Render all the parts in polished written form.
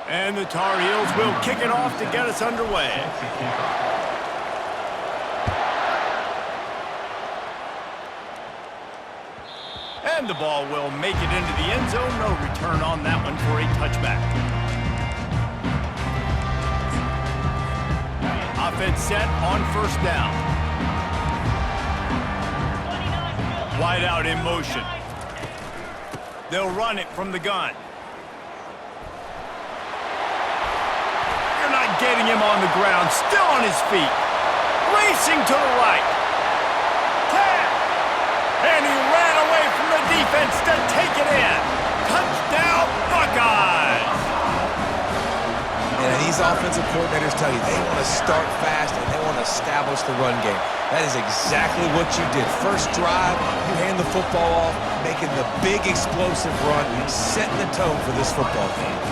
And the Tar Heels will kick it off to get us underway. And the ball will make it into the end zone. No return on that one for a touchback. Offense set on first down. Wide out in motion. They'll run it from the gun. You're not getting him on the ground. Still on his feet. Racing to the right. 10. And he ran away from the defense to take it in. Touchdown, Buckeyes. And these offensive coordinators tell you they want to start fast and they want to establish the run game. That is exactly what you did. First drive, you hand the football off, making the big explosive run, setting the tone for this football game.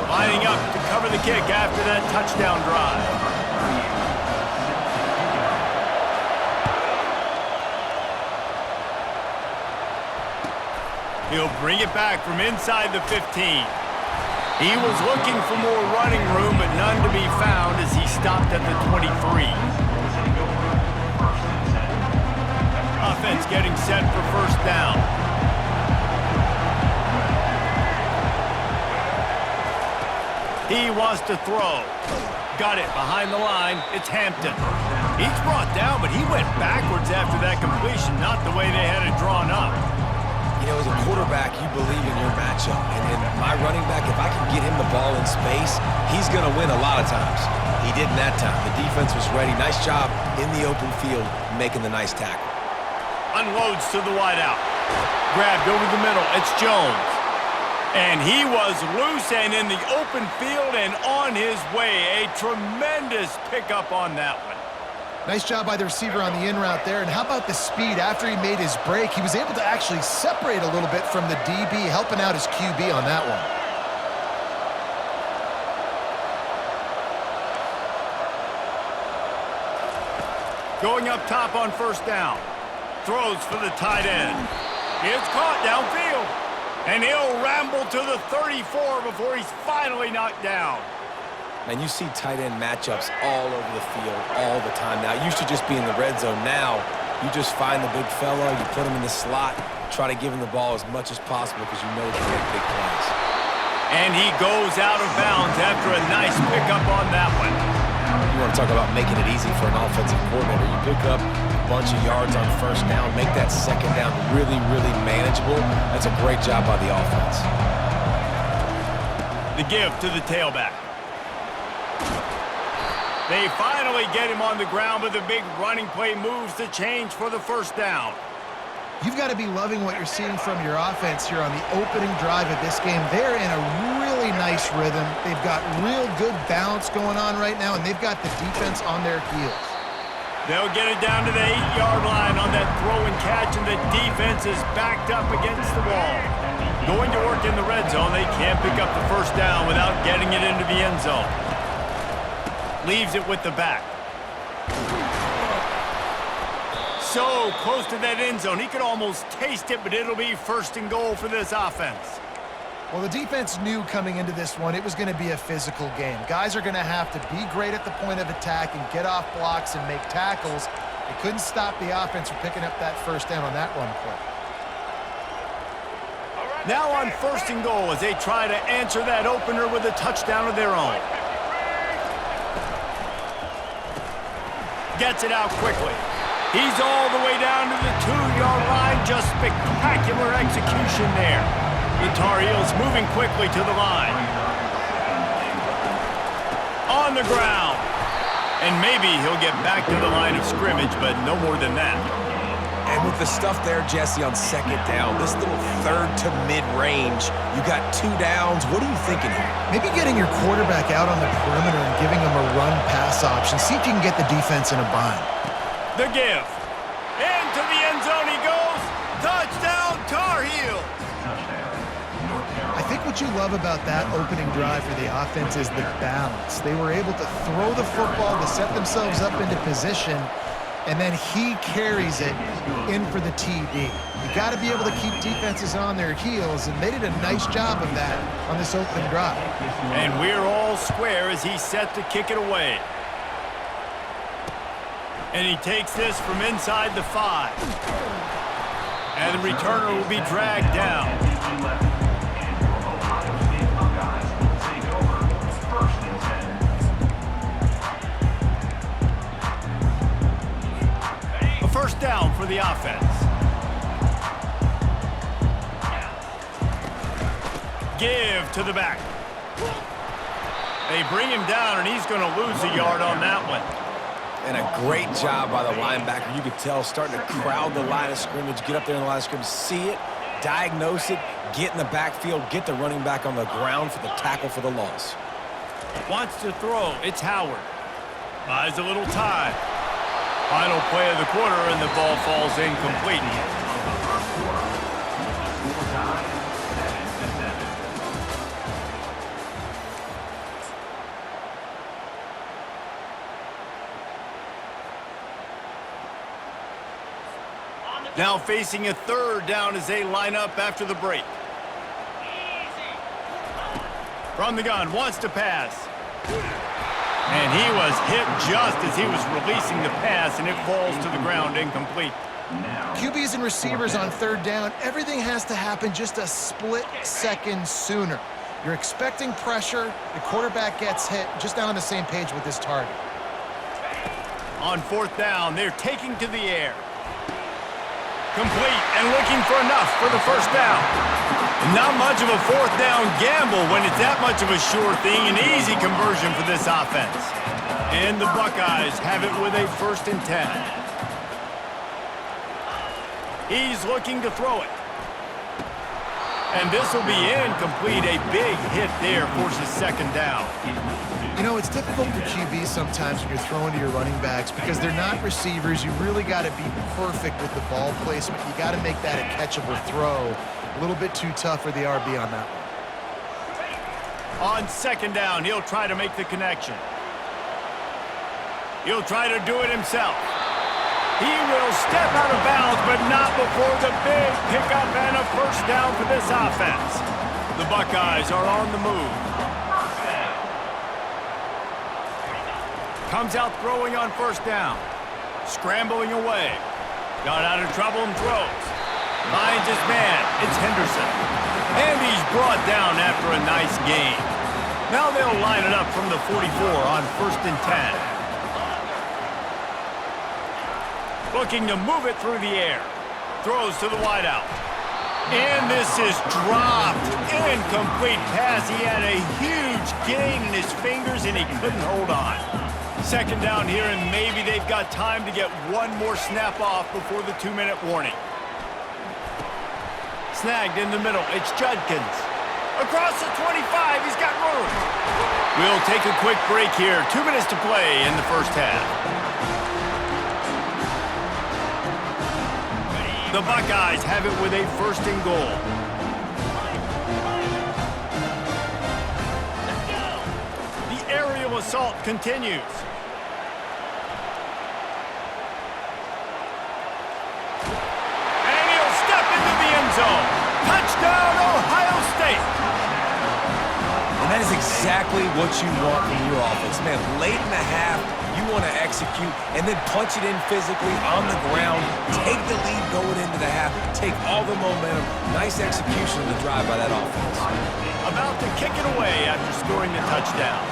Lining up to cover the kick after that touchdown drive. He'll bring it back from inside the 15. He was looking for more running room, but none to be found as he stopped at the 23. Offense getting set for first down. He wants to throw. Got it behind the line. It's Hampton. He's brought down, but he went backwards after that completion, not the way they had it drawn up. You know, as a quarterback, you believe in your matchup. And in my running back, if I can get him the ball in space, he's going to win a lot of times. He didn't that time. The defense was ready. Nice job in the open field, making the nice tackle. Unloads to the wideout. Grabbed over the middle. It's Jones. And he was loose and in the open field and on his way. A tremendous pickup on that one. Nice job by the receiver on the in route there. And how about the speed after he made his break? He was able to actually separate a little bit from the DB, helping out his QB on that one. Going up top on first down. Throws for the tight end. It's caught downfield. And he'll ramble to the 34 before he's finally knocked down. And you see tight end matchups all over the field all the time now. It used to just be in the red zone. Now you just find the big fella, you put him in the slot, try to give him the ball as much as possible because you know he can make big plays. And he goes out of bounds after a nice pickup on that one. You want to talk about making it easy for an offensive coordinator. You pick up a bunch of yards on first down, make that second down really, really manageable. That's a great job by the offense. The give to the tailback. They finally get him on the ground, but the big running play moves the change for the first down. You've got to be loving what you're seeing from your offense here on the opening drive of this game. They're in a really nice rhythm. They've got real good balance going on right now, and they've got the defense on their heels. They'll get it down to the 8-yard line on that throw and catch, and the defense is backed up against the wall. Going to work in the red zone, they can't pick up the first down without getting it into the end zone. Leaves it with the back. So close to that end zone. He could almost taste it, but it'll be first and goal for this offense. Well, the defense knew coming into this one it was going to be a physical game. Guys are going to have to be great at the point of attack and get off blocks and make tackles. They couldn't stop the offense from picking up that first down on that run play. Now on first and goal as they try to answer that opener with a touchdown of their own. Gets it out quickly. He's all the way down to the 2-yard line. Just spectacular execution there. The Tar Heels moving quickly to the line. On the ground. And maybe he'll get back to the line of scrimmage, but no more than that. And with the stuff there, Jesse, on second down, this little third to mid-range, you got 2 downs. What are you thinking here? Maybe getting your quarterback out on the perimeter and giving him a run-pass option. See if you can get the defense in a bind. The give. Into the end zone he goes. Touchdown, Tar Heels. I think what you love about that opening drive for the offense is the balance. They were able to throw the football to set themselves up into position and then he carries it in for the TD. You got to be able to keep defenses on their heels, and they did a nice job of that on this opening drive. And we're all square as he's set to kick it away. And he takes this from inside the 5. And the returner will be dragged down. A first down for the offense. Give to the back. They bring him down, and he's going to lose a yard on that one. And a great job by the linebacker. You could tell starting to crowd the line of scrimmage, get up there in the line of scrimmage, see it, diagnose it, get in the backfield, get the running back on the ground for the tackle for the loss. Wants to throw. It's Howard. Buys a little time. Final play of the quarter, and the ball falls incomplete. Now facing a third down as they line up after the break. From the gun, wants to pass. And he was hit just as he was releasing the pass, and it falls to the ground incomplete. QBs and receivers on third down, everything has to happen just a split second sooner. You're expecting pressure, the quarterback gets hit, just not on the same page with his target. On fourth down, they're taking to the air. Complete and looking for enough for the first down. Not much of a fourth down gamble when it's that much of a sure thing. An easy conversion for this offense. And the Buckeyes have it with a 1st and 10. He's looking to throw it. And this will be incomplete. A big hit there forces 2nd down. You know, it's difficult for QBs sometimes when you're throwing to your running backs because they're not receivers. You really got to be perfect with the ball placement. You got to make that a catchable throw. A little bit too tough for the RB on that one. On 2nd down, he'll try to make the connection. He'll try to do it himself. He will step out of bounds, but not before the big pickup and a 1st down for this offense. The Buckeyes are on the move. Comes out throwing on 1st down. Scrambling away. Got out of trouble and throws. Finds his man. It's Henderson. And he's brought down after a nice gain. Now they'll line it up from the 44 on 1st and 10. Looking to move it through the air. Throws to the wideout. And this is dropped. Incomplete pass. He had a huge gain in his fingers, and he couldn't hold on. 2nd down here, and maybe they've got time to get one more snap off before the 2-minute warning. Snagged in the middle. It's Judkins. Across the 25. He's got room. We'll take a quick break here. 2 minutes to play in the first half. The Buckeyes have it with a 1st and goal. The aerial assault continues. And he'll step into the end zone. Touchdown, Ohio State. And that is exactly what you want from your offense. Man, late in the half, you want to execute and then punch it in physically on the ground, take the lead going into the half, take all the momentum. Nice execution of the drive by that offense. About to kick it away after scoring the touchdown.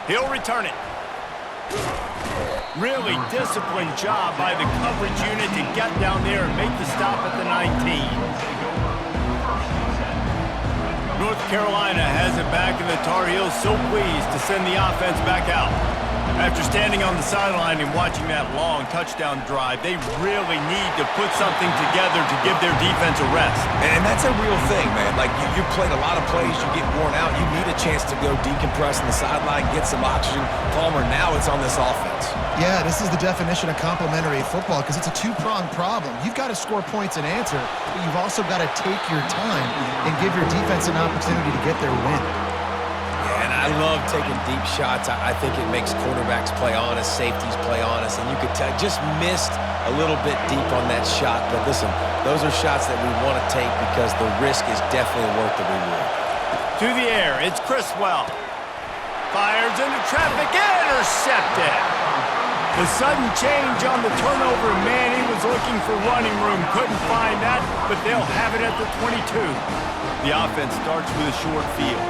He'll return it. Really disciplined job by the coverage unit to get down there and make the stop at the 19. North Carolina has it back, and the Tar Heels so pleased to send the offense back out. After standing on the sideline and watching that long touchdown drive, they really need to put something together to give their defense a rest. And that's a real thing, man. Like, you played a lot of plays, you get worn out, you need a chance to go decompress on the sideline, get some oxygen. Palmer, now it's on this offense. Yeah, this is the definition of complementary football because it's a two-pronged problem. You've got to score points and answer, but you've also got to take your time and give your defense an opportunity to get their win. And I love taking deep shots. I think it makes quarterbacks play honest, safeties play honest, and you could tell just missed a little bit deep on that shot. But listen, those are shots that we want to take because the risk is definitely worth the reward. To the air, it's Criswell. Fires into traffic, intercepted. The sudden change on the turnover, Manny was looking for running room, couldn't find that, but they'll have it at the 22. The offense starts with a short field.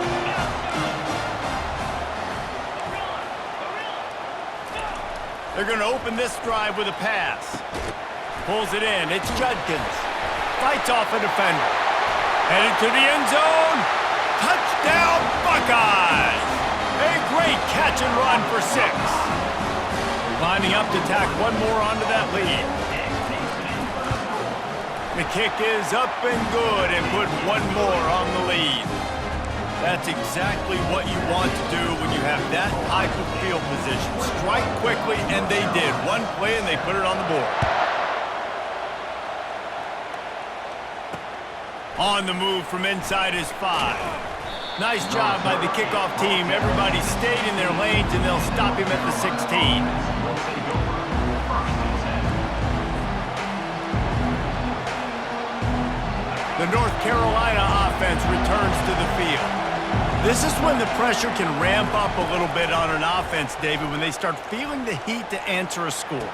They're going to open this drive with a pass. Pulls it in, it's Judkins. Fights off a defender. Headed to the end zone. Touchdown, Buckeyes! A great catch and run for 6. Lining up to tack one more onto that lead. The kick is up and good and put one more on the lead. That's exactly what you want to do when you have that type of field position. Strike quickly, and they did. One play, and they put it on the board. On the move from inside his 5. Nice job by the kickoff team. Everybody stayed in their lanes, and they'll stop him at the 16. The North Carolina offense returns to the field. This is when the pressure can ramp up a little bit on an offense, David, when they start feeling the heat to answer a score.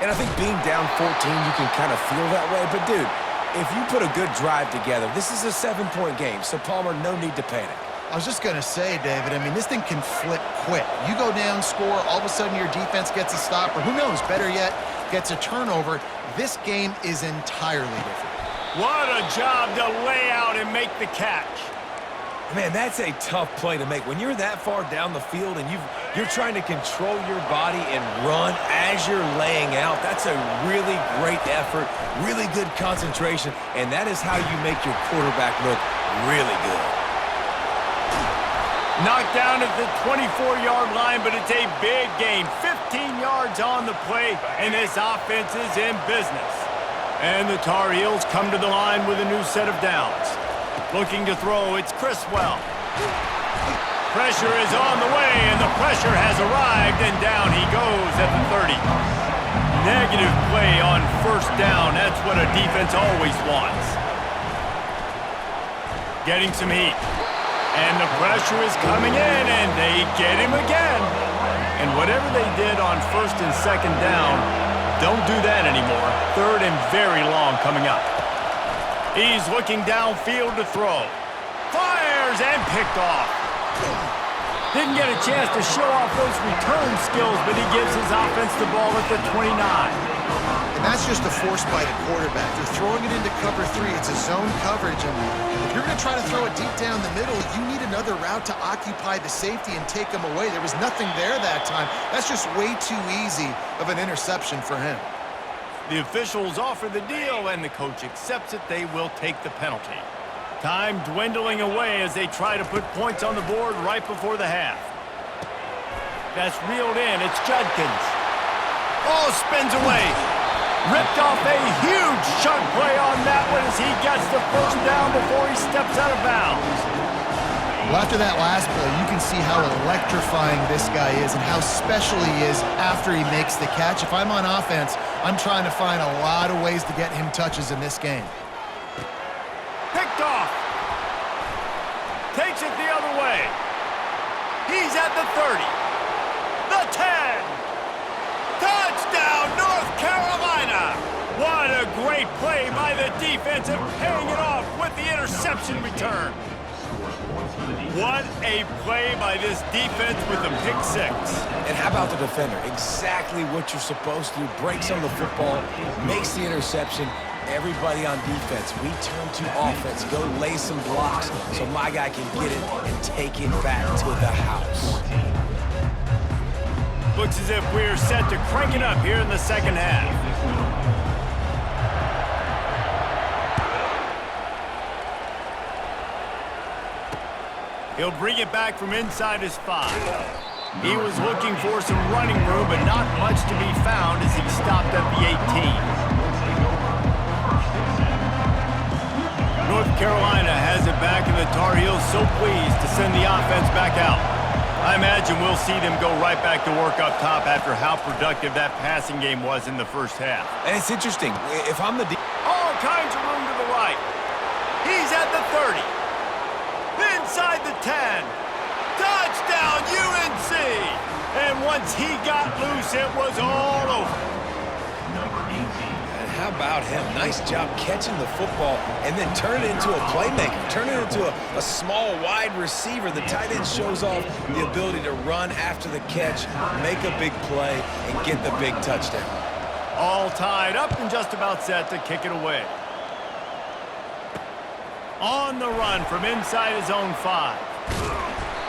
And I think being down 14, you can kind of feel that way. But, dude, if you put a good drive together, this is a 7-point game, so, Palmer, no need to panic. I was just going to say, David, I mean, this thing can flip quick. You go down, score, all of a sudden your defense gets a stop, or who knows, better yet, gets a turnover. This game is entirely different. What a job to lay out and make the catch. Man, that's a tough play to make. When you're that far down the field and you're trying to control your body and run as you're laying out, that's a really great effort, really good concentration, and that is how you make your quarterback look really good. Knocked down at the 24-yard line, but it's a big gain. 15 yards on the play, and this offense is in business. And the Tar Heels come to the line with a new set of downs. Looking to throw, it's Criswell. Pressure is on the way, and the pressure has arrived, and down he goes at the 30. Negative play on first down. That's what a defense always wants. Getting some heat. And the pressure is coming in, and they get him again. And whatever they did on first and second down, don't do that anymore. Third and very long coming up. He's looking downfield to throw. Fires and picked off. Didn't get a chance to show off those return skills, but he gives his offense the ball at the 29. And that's just a force by the quarterback. They're throwing it into cover 3. It's a zone coverage, and if you're going to try to throw it deep down the middle, you need another route to occupy the safety and take him away. There was nothing there that time. That's just way too easy of an interception for him. The officials offer the deal, and the coach accepts it. They will take the penalty. Time dwindling away as they try to put points on the board right before the half. That's reeled in. It's Judkins. Oh, spins away. Ripped off a huge chunk play on that one as he gets the first down before he steps out of bounds. Well, after that last play, you can see how electrifying this guy is and how special he is after he makes the catch. If I'm on offense, I'm trying to find a lot of ways to get him touches in this game. Picked off. Takes it the other way. He's at the 30. The 10. Touchdown, North Carolina. What a great play by the defense and paying it off with the interception return. What a play by this defense with the pick 6. And how about the defender? Exactly what you're supposed to do. Breaks on the football, makes the interception. Everybody on defense, we turn to offense. Go lay some blocks so my guy can get it and take it back to the house. Looks as if we're set to crank it up here in the second half. He'll bring it back from inside his 5. He was looking for some running room, but not much to be found as he stopped at the 18. North Carolina has it back, and the Tar Heels so pleased to send the offense back out. I imagine we'll see them go right back to work up top after how productive that passing game was in the first half. And it's interesting. If I'm the all kinds of room to the right. He's at the 30. Inside the 10. Touchdown, UNC! And once he got loose, it was all over. And how about him? Nice job catching the football and then turn it into a playmaker. Turn it into a small, wide receiver. The tight end shows off the ability to run after the catch, make a big play, and get the big touchdown. All tied up and just about set to kick it away. On the run from inside his own 5.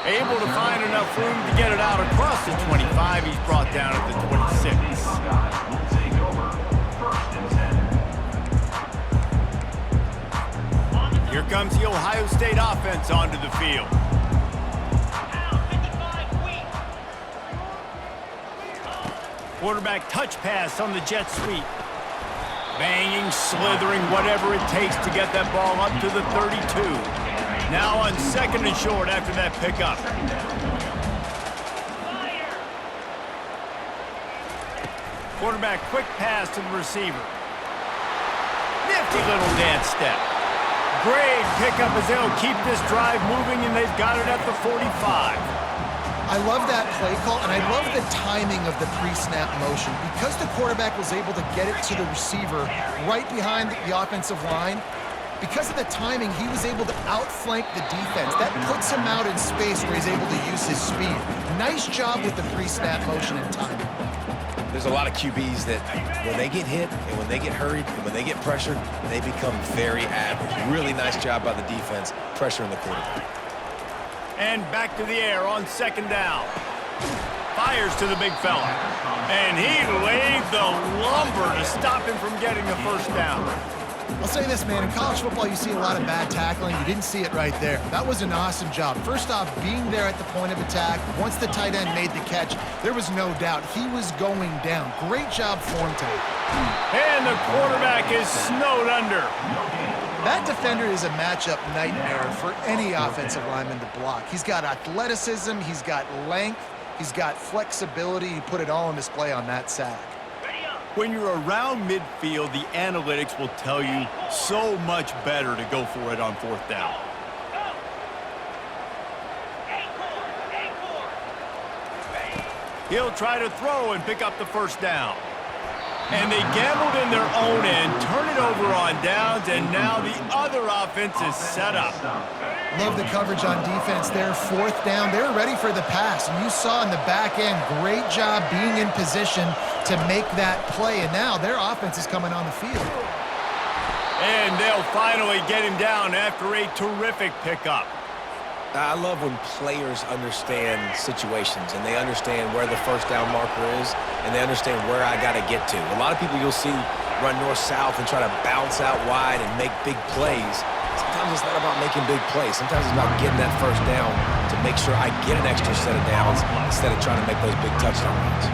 Able to find enough room to get it out across the 25. He's brought down at the 26. Here comes the Ohio State offense onto the field. Quarterback touch pass on the jet sweep. Banging, slithering, whatever it takes to get that ball up to the 32. Now on 2nd and short after that pickup. Quarterback quick pass to the receiver. Nifty little dance step. Great pickup as they'll keep this drive moving, and they've got it at the 45. I love that play call, and I love the timing of the pre-snap motion. Because the quarterback was able to get it to the receiver right behind the offensive line, because of the timing, he was able to outflank the defense. That puts him out in space where he's able to use his speed. Nice job with the pre-snap motion and timing. There's a lot of QBs that when they get hit and when they get hurried and when they get pressured, they become very average. Really nice job by the defense pressuring the quarterback. And back to the air on 2nd down. Fires to the big fella. And he laid the lumber to stop him from getting the first down. I'll say this, man. In college football, you see a lot of bad tackling. You didn't see it right there. That was an awesome job. First off, being there at the point of attack. Once the tight end made the catch, there was no doubt he was going down. Great job form tackle. And the quarterback is snowed under. That defender is a matchup nightmare for any offensive lineman to block. He's got athleticism, he's got length, he's got flexibility. He put it all on display on that sack. When you're around midfield, the analytics will tell you so much better to go for it on 4th down. He'll try to throw and pick up the first down. And they gambled in their own end, turn it over on downs, and now the other offense is set up. Love the coverage on defense there. 4th down, they're ready for the pass. And you saw in the back end, great job being in position to make that play. And now their offense is coming on the field. And they'll finally get him down after a terrific pickup. I love when players understand situations and they understand where the first down marker is and they understand where I got to get to. A lot of people you'll see run north-south and try to bounce out wide and make big plays. Sometimes it's not about making big plays. Sometimes it's about getting that first down to make sure I get an extra set of downs instead of trying to make those big touchdown runs.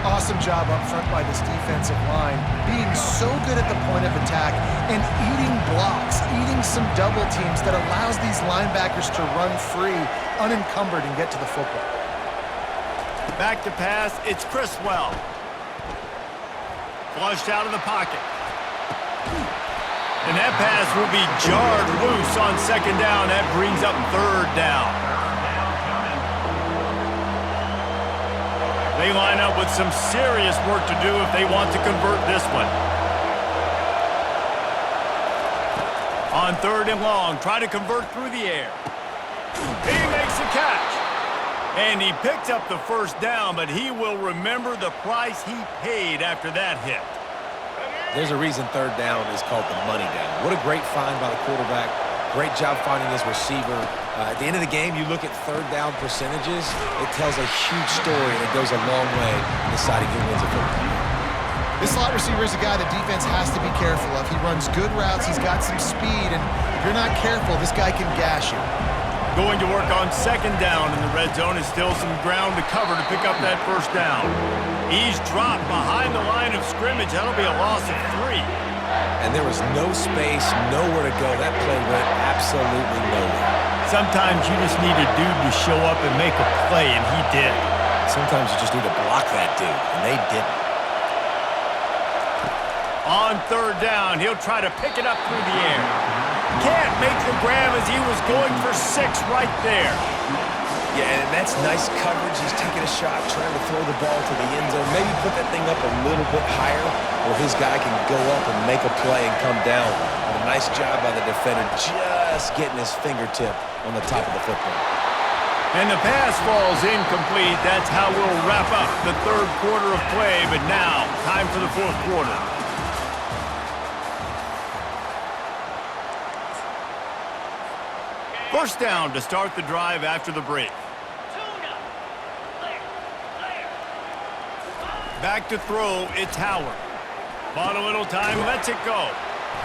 Awesome job up front by this defensive line, being so good at the point of attack and eating blocks, eating some double teams that allows these linebackers to run free, unencumbered, and get to the football. Back to pass, it's Criswell. Flushed out of the pocket. And that pass will be jarred loose on 2nd down. That brings up 3rd down. They line up with some serious work to do if they want to convert this one. On 3rd and long, try to convert through the air. He makes the catch. And he picks up the first down, but he will remember the price he paid after that hit. There's a reason 3rd down is called the money down. What a great find by the quarterback. Great job finding his receiver. At the end of the game, you look at 3rd down percentages. It tells a huge story, and it goes a long way in deciding who wins a football game. This slot receiver is a guy the defense has to be careful of. He runs good routes. He's got some speed, and if you're not careful, this guy can gash you. Going to work on 2nd down in the red zone is still some ground to cover to pick up that first down. He's dropped behind the line of scrimmage. That'll be a loss of 3. And there was no space, nowhere to go. That play went absolutely nowhere. Sometimes you just need a dude to show up and make a play, and he did. Sometimes you just need to block that dude, and they didn't. On third down, he'll try to pick it up through the air. Can't make the grab as he was going for 6 right there. Yeah, and that's nice coverage. He's taking a shot, trying to throw the ball to the end zone. Maybe put that thing up a little bit higher where his guy can go up and make a play and come down. But a nice job by the defender just getting his fingertip on the top of the football. And the pass falls incomplete. That's how we'll wrap up the third quarter of play. But now, time for the fourth quarter. First down to start the drive after the break. Back to throw, it's Howard. Bought a little time, lets it go.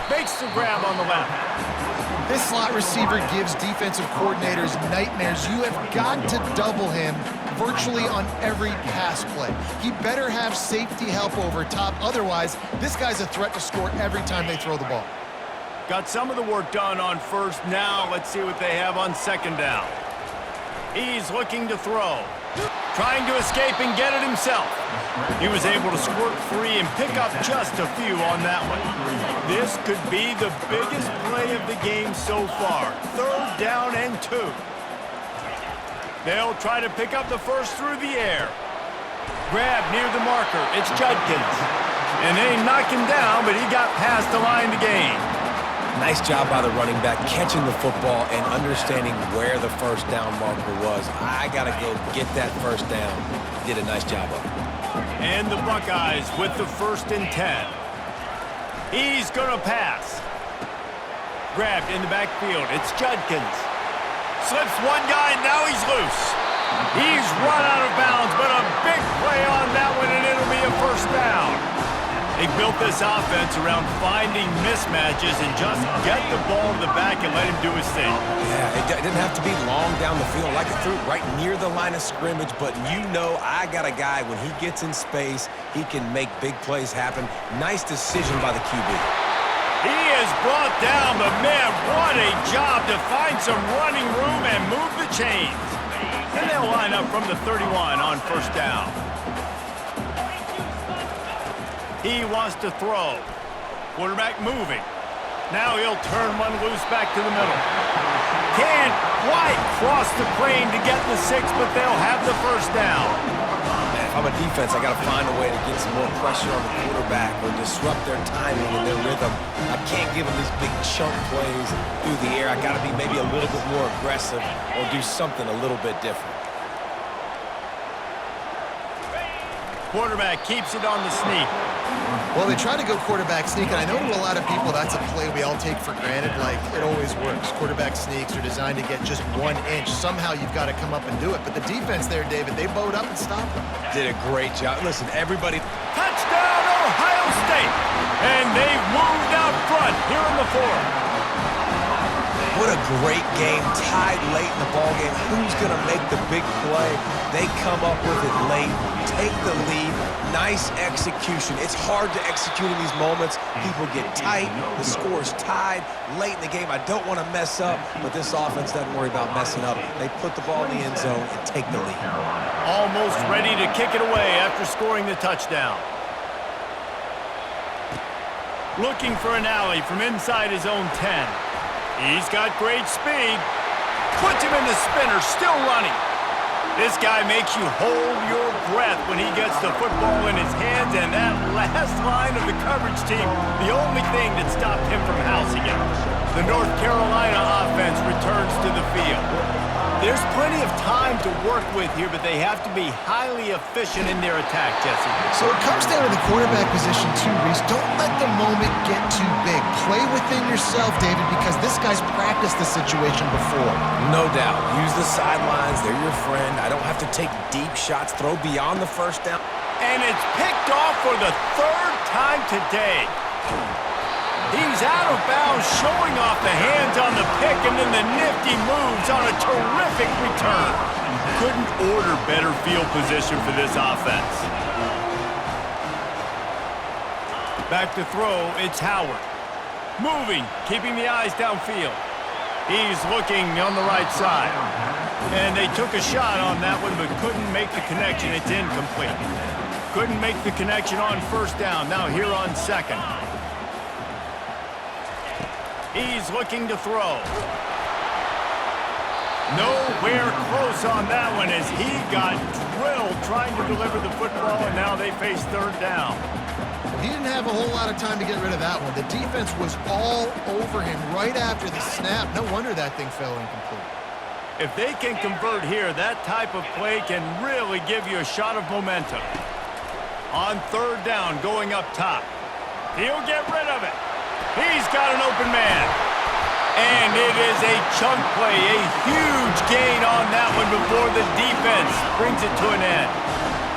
Makes the grab on the left. This slot receiver gives defensive coordinators nightmares. You have got to double him virtually on every pass play. He better have safety help over top. Otherwise, this guy's a threat to score every time they throw the ball. Got some of the work done on first. Now let's see what they have on second down. He's looking to throw. Trying to escape and get it himself. He was able to squirt free and pick up just a few on that one. This could be the biggest play of the game so far. Third down and 2. They'll try to pick up the first through the air. Grab near the marker. It's Judkins. And they knock him down, but he got past the line to gain. Nice job by the running back, catching the football and understanding where the first down marker was. I got to go get that first down. Did a nice job of it. And the Buckeyes with the 1st and 10. He's going to pass. Grabbed in the backfield. It's Judkins. Slips one guy, now he's loose. He's run out of bounds, but a big play on that one, and it'll be a first down. They built this offense around finding mismatches and just get the ball to the back and let him do his thing. Yeah, it didn't have to be long down the field. Like it threw right near the line of scrimmage, but you know I got a guy, when he gets in space, he can make big plays happen. Nice decision by the QB. He is brought down, but man, what a job to find some running room and move the chains. And they'll line up from the 31 on first down. He wants to throw. Quarterback moving. Now he'll turn one loose back to the middle. Can't quite cross the plane to get the 6, but they'll have the first down. Man, if I'm a defense, I got to find a way to get some more pressure on the quarterback or disrupt their timing and their rhythm. I can't give them these big chunk plays through the air. I got to be maybe a little bit more aggressive or do something a little bit different. Quarterback keeps it on the sneak. Well, they try to go quarterback sneak, and I know to a lot of people that's a play we all take for granted, like it always works. Quarterback sneaks are designed to get just 1 inch. Somehow you've got to come up and do it. But the defense there, David, they bowed up and stopped them. Did a great job. Listen, everybody... Touchdown, Ohio State! And they've moved out front here in the 4th. What a great game, tied late in the ballgame. Who's going to make the big play? They come up with it late, take the lead. Nice execution. It's hard to execute in these moments. People get tight. The score's tied late in the game. I don't want to mess up, but this offense doesn't worry about messing up. They put the ball in the end zone and take the lead. Almost ready to kick it away after scoring the touchdown. Looking for an alley from inside his own 10. He's got great speed. Puts him in the spinner, still running. This guy makes you hold your breath when he gets the football in his hands, and that last line of the coverage team, the only thing that stopped him from housing it. The North Carolina offense returns to the field. There's plenty of time to work with here, but they have to be highly efficient in their attack, Jesse. So it comes down to the quarterback position too, Reese. Don't let the moment get too big. Play within yourself, David, because this guy's practiced the situation before. No doubt. Use the sidelines. They're your friend. I don't have to take deep shots. Throw beyond the first down. And it's picked off for the 3rd time today. He's out of bounds, showing off the hands on the pick, and then the nifty moves on a terrific return. Couldn't order better field position for this offense. Back to throw, it's Howard. Moving, keeping the eyes downfield. He's looking on the right side. And they took a shot on that one, but couldn't make the connection. It's incomplete. Couldn't make the connection on first down. Now here on second. He's looking to throw. Nowhere close on that one as he got drilled trying to deliver the football, and now they face third down. He didn't have a whole lot of time to get rid of that one. The defense was all over him right after the snap. No wonder that thing fell incomplete. If they can convert here, that type of play can really give you a shot of momentum. On third down, going up top. He'll get rid of it. He's got an open man. And it is a chunk play, a huge gain on that one before the defense brings it to an end.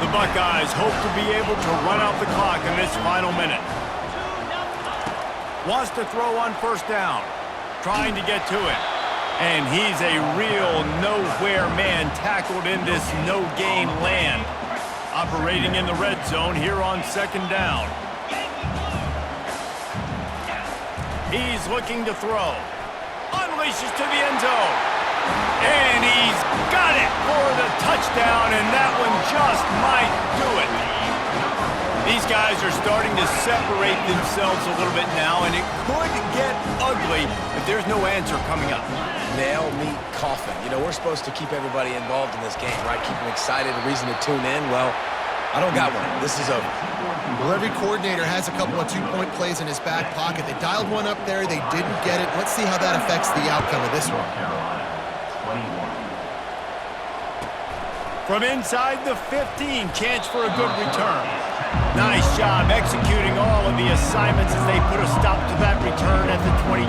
The Buckeyes hope to be able to run out the clock in this final minute. Wants to throw on first down, trying to get to it. And he's a real nowhere man tackled in this no-gain land. Operating in the red zone here on second down. He's looking to throw. Unleashes to the end zone. And he's got it for the touchdown, and that one just might do it. These guys are starting to separate themselves a little bit now, and it could get ugly if there's no answer coming up. Nail, meat, coffin. You know, we're supposed to keep everybody involved in this game, right? Keep them excited, a reason to tune in. Well, I don't got one. This is over. Well, every coordinator has a couple of two-point plays in his back pocket. They dialed one up there. They didn't get it. Let's see how that affects the outcome of this one. From inside the 15, chance for a good return. Nice job executing all of the assignments as they put a stop to that return at the 22.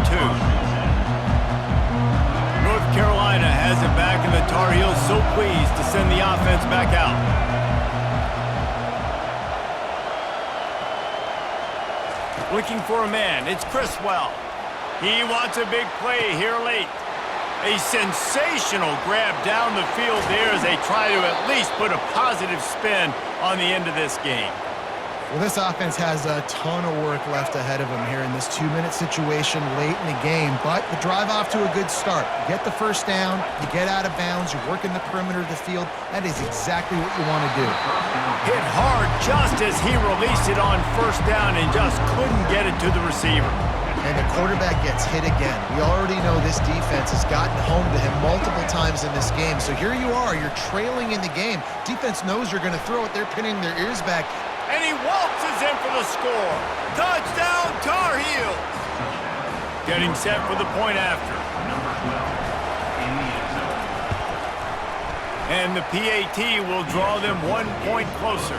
North Carolina has it back, and the Tar Heels so pleased to send the offense back out. Looking for a man, it's Criswell. He wants a big play here late. A sensational grab down the field there as they try to at least put a positive spin on the end of this game. Well, this offense has a ton of work left ahead of them here in this 2-minute situation late in the game, but the drive off to a good start. You get the first down, you get out of bounds, you're working the perimeter of the field. That is exactly what you want to do. Hit hard just as he released it on first down and just couldn't get it to the receiver. And the quarterback gets hit again. We already know this defense has gotten home to him multiple times in this game. So here you are, you're trailing in the game. Defense knows you're going to throw it. They're pinning their ears back. And he waltzes in for the score. Touchdown, Tar Heels! Getting set for the point after. And the PAT will draw them 1 point closer.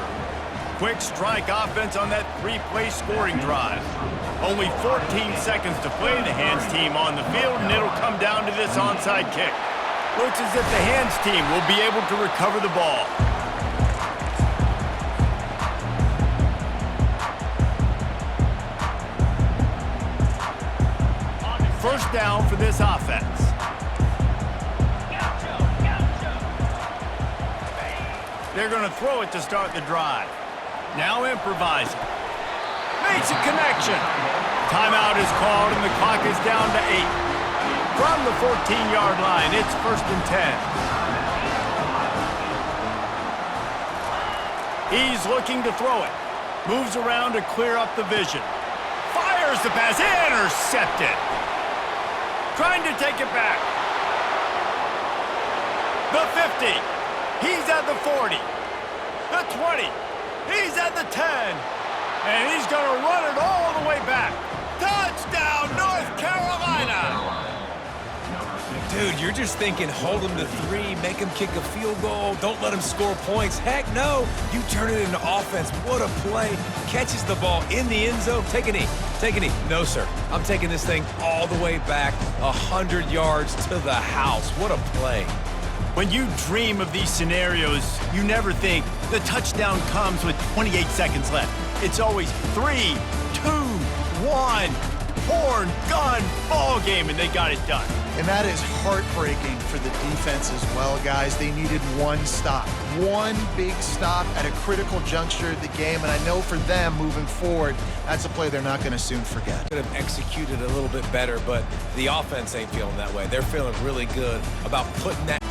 Quick strike offense on that 3-play scoring drive. Only 14 seconds to play. The hands team on the field, and it'll come down to this onside kick. Looks as if the hands team will be able to recover the ball. First down for this offense. They're going to throw it to start the drive. Now improvising. Makes a connection. Timeout is called, and the clock is down to 8. From the 14-yard line, it's 1st and 10. He's looking to throw it. Moves around to clear up the vision. Fires the pass. Intercepted. Trying to take it back. The 50. He's at the 40. The 20. He's at the 10. And he's going to run it all the way back. Touchdown, North Carolina! Dude, you're just thinking hold him to 3, make him kick a field goal, don't let him score points. Heck no, you turn it into offense. What a play. Catches the ball in the end zone. Take a knee. Take a knee. No, sir. I'm taking this thing all the way back 100 yards to the house. What a play. When you dream of these scenarios, you never think the touchdown comes with 28 seconds left. It's always 3, 2, 1, horn, gun, ball game, and they got it done. And that is heartbreaking for the defense as well, guys. They needed one stop, one big stop at a critical juncture of the game. And I know for them moving forward, that's a play they're not going to soon forget. Could have executed a little bit better, but the offense ain't feeling that way. They're feeling really good about putting that